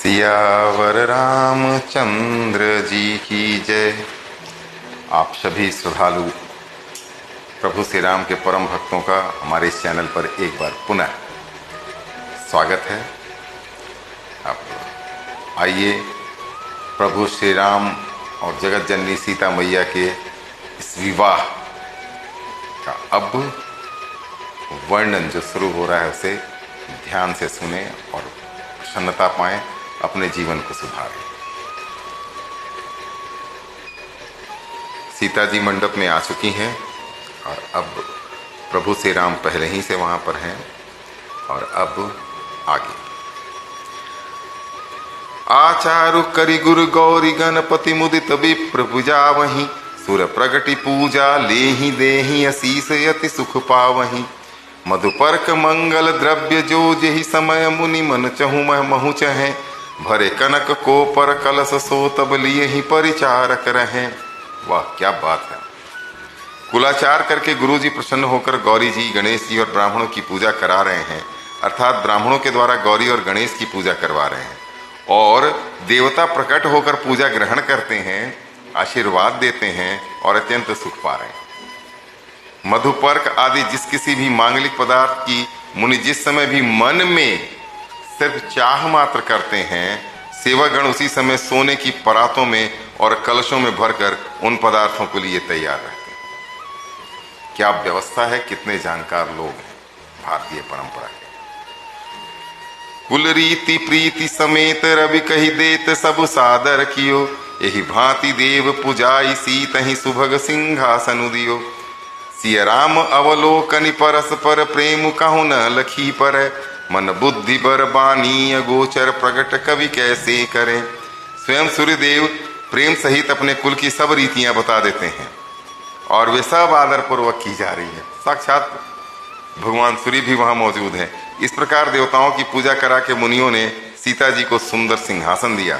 सियावर रामचंद्र जी की जय। आप सभी श्रद्धालु प्रभु श्री राम के परम भक्तों का हमारे इस चैनल पर एक बार पुनः स्वागत है। आप आइए प्रभु श्री राम और जगत जननी सीता मैया के इस विवाह का अब वर्णन जो शुरू हो रहा है उसे ध्यान से सुने और प्रसन्नता पाएं, अपने जीवन को सुधारें। सीता जी मंडप में आ चुकी हैं और अब प्रभु श्री राम पहले ही से वहां पर हैं और अब आगे आचारु करि गुरु गौरी गणपति मुदित विप्र पूजा वहीं सुर प्रगति पूजा लेहि देहि असीस यति सुख पावहीं मधुपर्क मंगल द्रव्य जो जेहि समय मुनि मन चहु मह महु चहे भरे कनक को पर कलश सो तब लिए ही परिचारक रहे। वाह क्या बात है। कुलाचार करके गुरु जी प्रसन्न होकर गौरी जी, गणेश जी और ब्राह्मणों की पूजा करा रहे हैं, अर्थात ब्राह्मणों के द्वारा गौरी और गणेश की पूजा करवा रहे हैं और देवता प्रकट होकर पूजा ग्रहण करते हैं, आशीर्वाद देते हैं और अत्यंत सुख पा रहे हैं। मधुपर्क आदि जिस किसी भी मांगलिक पदार्थ की मुनि जिस समय भी मन में सिर्फ चाह मात्र करते हैं, सेवागण उसी समय सोने की परातों में और कलशों में भरकर उन पदार्थों के लिए तैयार रहते हैं। क्या व्यवस्था है, कितने जानकार लोग हैं भारतीय परंपरा के। कुल रीति प्रीति समेत रवि कही देत सब सादर कियो यही भांति देव पुजाई सीत ही सुभग सिंहासन दियो सिय राम अवलोकनि परस्पर प्रेम कहु न लखी पर मन बुद्धि बर बानी गोचर प्रगट कवि कैसे करे। स्वयं सूर्यदेव प्रेम सहित अपने कुल की सब रीतियां बता देते हैं और वे सब आदर पूर्वक की जा रही है। साक्षात भगवान सूर्य भी वहां मौजूद है। इस प्रकार देवताओं की पूजा करा के मुनियों ने सीता जी को सुंदर सिंहासन दिया।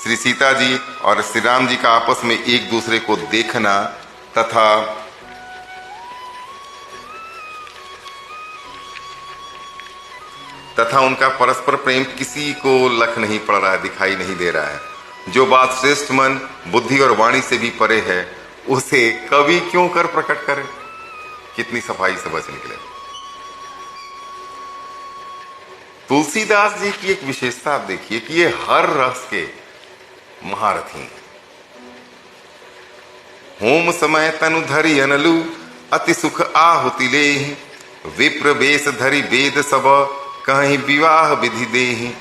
श्री सीता जी और श्री राम जी का आपस में एक दूसरे को देखना तथा उनका परस्पर प्रेम किसी को लख नहीं पड़ रहा है, दिखाई नहीं दे रहा है। जो बात श्रेष्ठ मन, बुद्धि और वाणी से भी परे है, उसे कवि क्यों कर प्रकट करे। कितनी सफाई से वचन निकले। तुलसीदास जी की एक विशेषता आप देखिए कि ये हर रस के महारथी हैं। होम समय तनु धरि अनलु अति सुख आहुति लेहि विप्र बेश धरि वेद सब कहीं विवाह विधि देहि।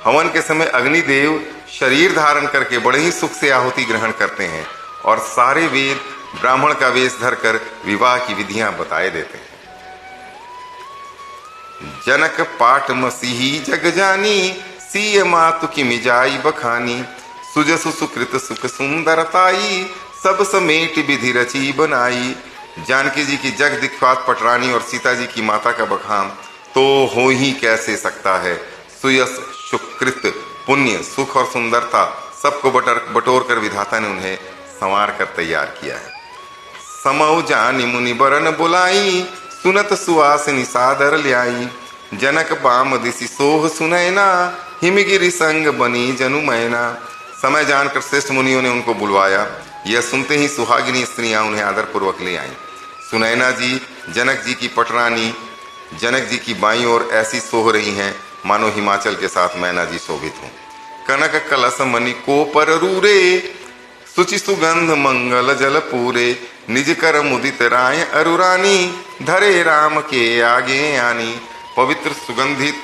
हवन के समय अग्निदेव शरीर धारण करके बड़े ही सुख से आहुति ग्रहण करते हैं और सारे वेद ब्राह्मण का वेश धरकर विवाह की विधियां बताए देते हैं। जनक पाठ मसीही जग जानी सीय मातु की मिजाई बखानी सुजसु सुकृत सुख सुंदरताई सब समेट विधि रची बनाई। जानकी जी की जग दिख्यात पटरानी और सीता जी की माता का बखान तो हो ही कैसे सकता है। सुयस सुकृत पुण्य सुख और सुंदरता सबको बटोर कर विधाता ने उन्हें संवार कर तैयार किया है। समौ जानी मुनि बरन बुलाई सुनत सुवासिनी सादर ल्याई जनक बाम दिशि सोह सुनैना हिमगिरि संग बनी जनु मैना। समय जानकर श्रेष्ठ मुनियों ने उनको बुलवाया। यह सुनते ही सुहागिनी स्त्रियां उन्हें आदर पूर्वक ले आईं। सुनैना जी जनक जी की पटरानी जनक जी की बाईं ओर ऐसी सोह रही हैं मानो हिमाचल के साथ मैना जी शोभित हों। कनक कलश मणि को पर रूरे सुचि सुगंध मंगल जल पूरे निज कर मुदित राय अरुरानी धरे राम के आगे आनी। पवित्र सुगंधित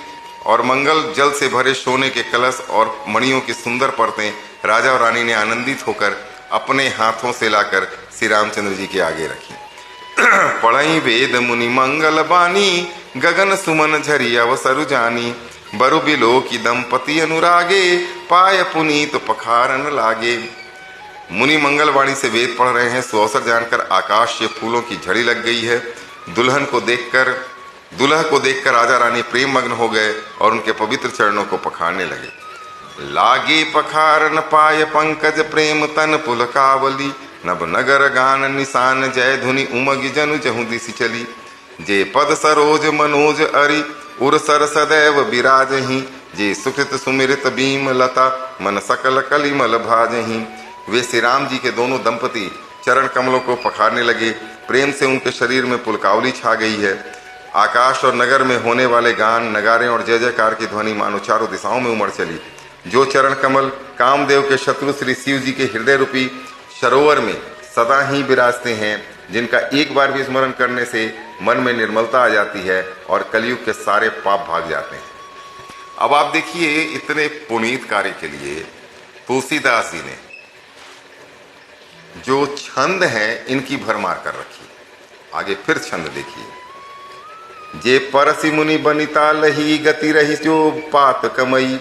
और मंगल जल से भरे सोने के कलश और मणियों की सुंदर परतें राजा और रानी ने आनंदित होकर अपने हाथों से लाकर श्री रामचंद्र जी के आगे रखी। पढ़ई वेद मुनि मंगल बानी गगन सुमन झरी अवसरु जानी बरु बिलो की दंपति अनुरागे पाय पुनीत पखारन लागे। मुनि मंगलवाणी से वेद पढ़ रहे हैं। सुअवसर जानकर आकाश से फूलों की झड़ी लग गई है। दुल्हा को देखकर राजा रानी प्रेम मग्न हो गए और उनके पवित्र चरणों को पखारने लगे। लागे पखारन पाय पंकज प्रेम तन पुलकावली नभ नगर गान निशान जय धुनि उमग जनु जहु दिशि चली जे पद सरोज मनोज अरि उर सर सदैव विराजहि जे सुकृत सुमिरित भीम लता मन सकल कलिमल भाजही। वे श्री राम जी के दोनों दंपति चरण कमलों को पखारने लगे। प्रेम से उनके शरीर में पुलकावली छा गई है। आकाश और नगर में होने वाले गान, नगारे और जय जयकार की ध्वनि मानो चारों दिशाओं में उमड़ चली। जो चरण कमल कामदेव के शत्रु श्री शिव जी के हृदय रूपी सरोवर में सदा ही विराजते हैं, जिनका एक बार भी स्मरण करने से मन में निर्मलता आ जाती है और कलयुग के सारे पाप भाग जाते हैं। अब आप देखिए, इतने पुनीत कार्य के लिए तुलसीदास जी ने जो छंद है इनकी भरमार कर रखी। आगे फिर छंद देखिए। जे परसि मुनि बनिता लही गति रही जो पात कमई,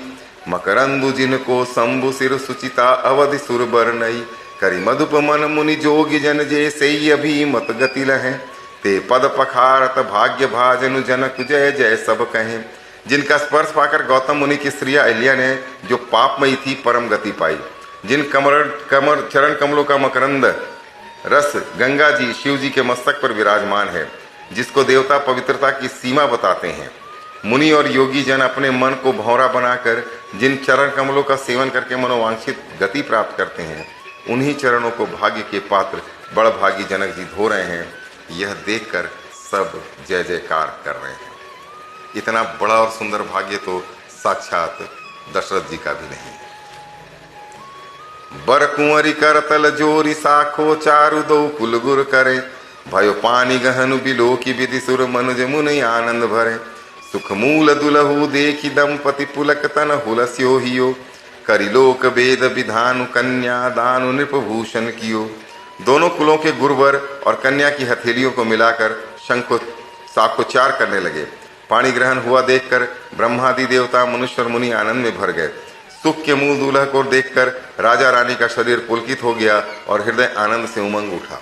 मकरंदु जिनको शंभु सिर सुचिता अवधि सुर बरनई। करी मधुप मन मुनि जोगी जन जे सेई अभी मत गति लहे, ते पद पखारत भाग्य भाजनु जनक जय जय सब कहें। जिनका स्पर्श पाकर गौतम मुनि की स्त्रिया अहिल्या ने जो पापमयी थी परम गति पाई। जिन कमर चरण कमलों का मकरंद रस गंगा जी शिव जी के मस्तक पर विराजमान है, जिसको देवता पवित्रता की सीमा बताते हैं। मुनि और योगी जन अपने मन को भौरा बनाकर जिन चरण कमलों का सेवन करके मनोवांछित गति प्राप्त करते हैं, उन्हीं चरणों को भाग्य के पात्र बड़भागी जनक जी धो रहे हैं। यह देखकर सब जय जयकार कर रहे हैं। इतना बड़ा और सुंदर भाग्य तो साक्षात दशरथ जी का भी नहीं। बर कुंवरी करतल जोरी साखो चारु दो कुलगुर करे, भयो पानी गहनु बिलो की विधि सुर मनुज मुनि आनंद भरे। सुख मूल दुलहु देखी दंपति पुलक तन हुलस्यो हियो, करी लोक वेद विधानु कन्या दानु नृपभूषण कियो। दोनों कुलों के गुरुवर और कन्या की हथेलियों को मिलाकर शंख साखोच्चार करने लगे। पाणी ग्रहण हुआ देखकर ब्रह्मादि देवता मनुष्य और मुनि आनंद में भर गए। सुख के मूल दूल्हा को देखकर राजा रानी का शरीर पुलकित हो गया और हृदय आनंद से उमंग उठा।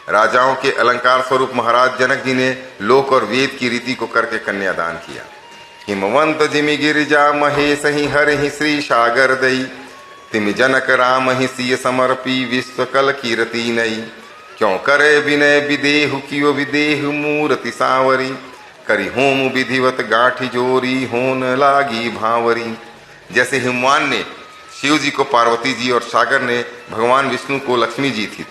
राजाओं के अलंकार स्वरूप महाराज जनक जी ने लोक और वेद की रीति को करके कन्यादान किया। हिमवंत जिमि गिरिजा महेश ही हर ही श्री सागर दई, तिमि जनक राम ही सिय समर्पी विश्व कल कीरति नई। क्यों करे विनय विदेहु कियो विदेहु मूर्ति सावरी, करी होम विधिवत गाठी जोरी होन लागी भावरी। जैसे हिमवान ने शिव जी को पार्वती जी और सागर ने भगवान विष्णु को लक्ष्मी जी थी,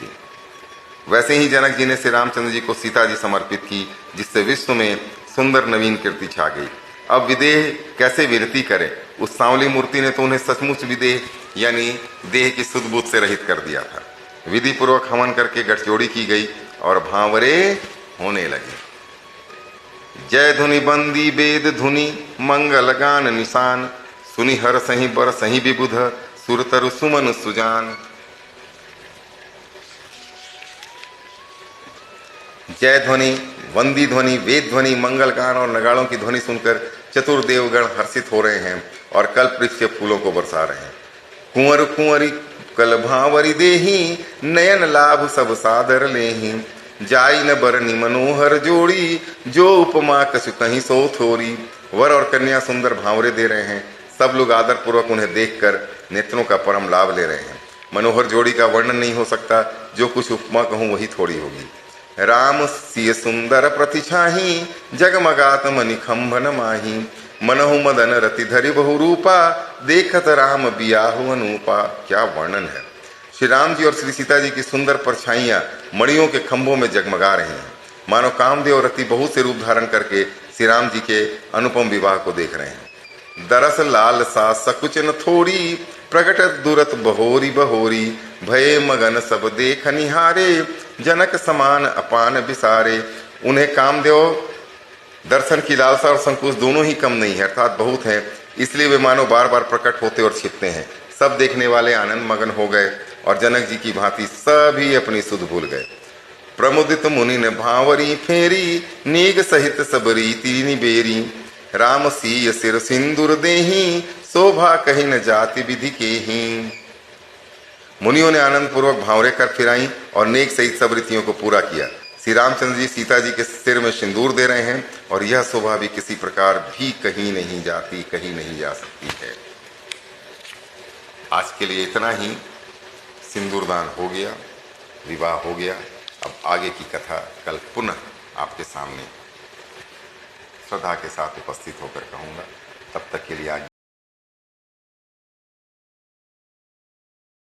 वैसे ही जनक जी ने श्री रामचंद्र जी को सीता जी समर्पित की, जिससे विश्व में सुंदर नवीन कीर्ति छा गई। अब विदेह कैसे विरति करे? उस सांवली मूर्ति ने तो उन्हें सचमुच विदेह यानी देह की सुध बुध से रहित कर दिया था। विधि पूर्वक हवन करके गठजोड़ी की गई और भांवरे होने लगे। जय धुनि बंदी वेद धुनि मंगल गान निशान, सुनि हर सही बर सही विबुध सुरतरु सुमन सुजान। जय ध्वनि, वंदी ध्वनि, वेद ध्वनि, मंगल गान और नगाड़ों की ध्वनि सुनकर चतुर्देवगण हर्षित हो रहे हैं और कल्प वृक्ष से फूलों को बरसा रहे हैं। कुंवर कुंवरी कल भावरी देही, नयन लाभ सब सादर लेही। जाई न बरनी मनोहर जोड़ी, जो उपमा कछु कहीं सो थोरी। वर और कन्या सुंदर भावरे दे रहे हैं। सब लोग आदर पूर्वक उन्हें देखकर नेत्रों का परम लाभ ले रहे हैं। मनोहर जोड़ी का वर्णन नहीं हो सकता, जो कुछ उपमा कहूँ वही थोड़ी होगी। राम सिय सुंदर प्रतिछाही, जगमगात मनि खंभन माही। मनहु मदन रति धरि बहु रूपा, देखत राम बियाहु अनूपा। क्या वर्णन है! श्री राम जी और श्री सीता जी की सुंदर परछाइयां मणियों के खंभों में जगमगा रही हैं, मानो कामदेव और रति बहुत से रूप धारण करके श्री राम जी के अनुपम विवाह को देख रहे हैं। दरस लाल सा सकुच न थोड़ी, प्रकट दुरत बहोरी बहोरी। भय मगन सब देख निहारे, जनक समान अपान विसारे। उन्हें कामदेव दर्शन की लालसा और संकोच दोनों ही कम नहीं है, अर्थात बहुत है, इसलिए वे मानो बार बार प्रकट होते और छिपते हैं। सब देखने वाले आनंद मगन हो गए और जनक जी की भांति सभी अपनी सुध भूल गए। प्रमुदित मुनि ने भावरी फेरी, नीग सहित सब रीति निबेरी। राम सीय सिर सिंदूर देही, शोभा कही न जाति विधि के ही। मुनियों ने आनंद पूर्वक भावरे कर फिराई और नेक सहित सब रीतियों को पूरा किया। श्री रामचंद्र जी सीता जी के सिर में सिंदूर दे रहे हैं और यह शोभा भी किसी प्रकार भी कहीं नहीं जाती, कहीं नहीं जा सकती है। आज के लिए इतना ही। सिंदूरदान हो गया, विवाह हो गया। अब आगे की कथा कल पुनः आपके सामने श्रद्धा के साथ उपस्थित होकर कहूँगा। तब तक के लिए आज